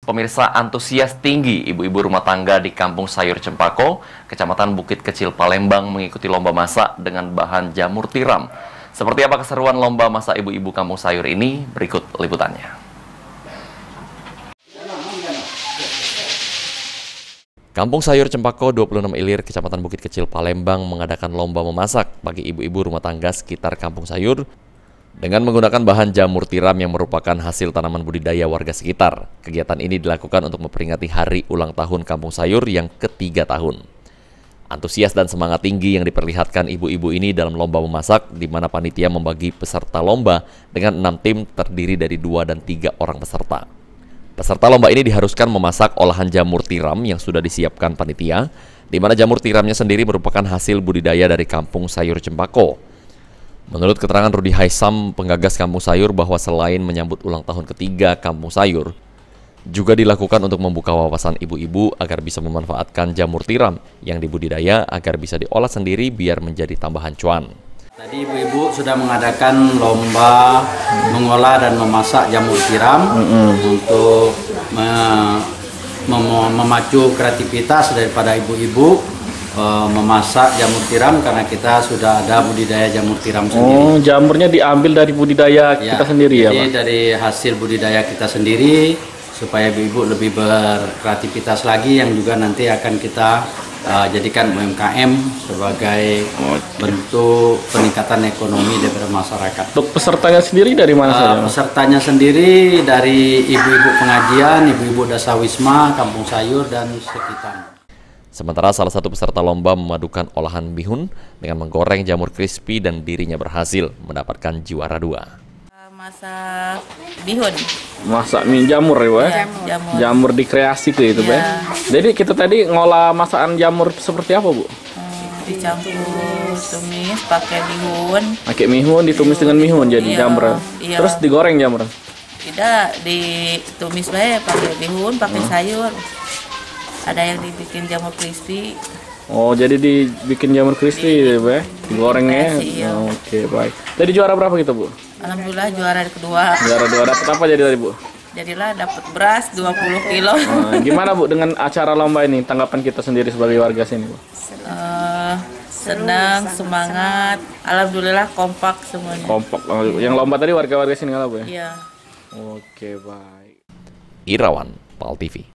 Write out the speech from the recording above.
Pemirsa, antusias tinggi ibu-ibu rumah tangga di Kampung Sayur Cempako, Kecamatan Bukit Kecil, Palembang mengikuti lomba masak dengan bahan jamur tiram. Seperti apa keseruan lomba masak ibu-ibu Kampung Sayur ini? Berikut liputannya. Kampung Sayur Cempako 26 Ilir, Kecamatan Bukit Kecil, Palembang mengadakan lomba memasak bagi ibu-ibu rumah tangga sekitar Kampung Sayur dengan menggunakan bahan jamur tiram yang merupakan hasil tanaman budidaya warga sekitar. Kegiatan ini dilakukan untuk memperingati hari ulang tahun Kampung Sayur yang ke-3 tahun. Antusias dan semangat tinggi yang diperlihatkan ibu-ibu ini dalam lomba memasak, di mana panitia membagi peserta lomba dengan 6 tim terdiri dari 2 dan 3 orang peserta. Peserta lomba ini diharuskan memasak olahan jamur tiram yang sudah disiapkan panitia, di mana jamur tiramnya sendiri merupakan hasil budidaya dari Kampung Sayur Cempako. Menurut keterangan Rudi Haisam, penggagas Kampung Sayur, bahwa selain menyambut ulang tahun ke-3 Kampung Sayur, juga dilakukan untuk membuka wawasan ibu-ibu agar bisa memanfaatkan jamur tiram yang dibudidaya agar bisa diolah sendiri biar menjadi tambahan cuan. Tadi ibu-ibu sudah mengadakan lomba mengolah dan memasak jamur tiram untuk memacu kreativitas daripada ibu-ibu. Memasak jamur tiram karena kita sudah ada budidaya jamur tiram sendiri. Oh, jamurnya diambil dari budidaya kita sendiri ya, Pak? Dari hasil budidaya kita sendiri supaya ibu-ibu lebih berkreativitas lagi, yang juga nanti akan kita jadikan UMKM sebagai bentuk peningkatan ekonomi daripada masyarakat. Untuk pesertanya sendiri dari mana saja? Pesertanya sendiri dari ibu-ibu pengajian, ibu-ibu dasawisma, Kampung Sayur dan sekitarnya. Sementara salah satu peserta lomba memadukan olahan bihun dengan menggoreng jamur crispy dan dirinya berhasil mendapatkan juara 2. Masak bihun. Masak mie jamur ya, Pak? Ya, jamur dikreasi tuh itu, Pak. Ya. Jadi kita tadi ngolah masakan jamur seperti apa, Bu? Dicampur tumis pakai bihun. Pakai mihun, ditumis dengan mihun jadi jamur. Iya. Terus digoreng jamur. Tidak, ditumis baik pakai bihun, pakai sayur. Ada yang dibikin jamur crispy. Oh, jadi dibikin jamur crispy ya, Pak? Digorengnya. Iya. Oke, baik. Tadi juara berapa kita, Bu? Alhamdulillah juara kedua. Juara 2. Dapat apa jadi tadi, Bu? Jadilah dapat beras 20 kilo. Gimana, Bu, dengan acara lomba ini? Tanggapan kita sendiri sebagai warga sini, Bu? Senang, semangat. Alhamdulillah kompak semuanya. Kompak. Yang lomba tadi warga-warga sini nggak, Bu? Ya? Iya. Oke, baik. Irawan, PAL TV.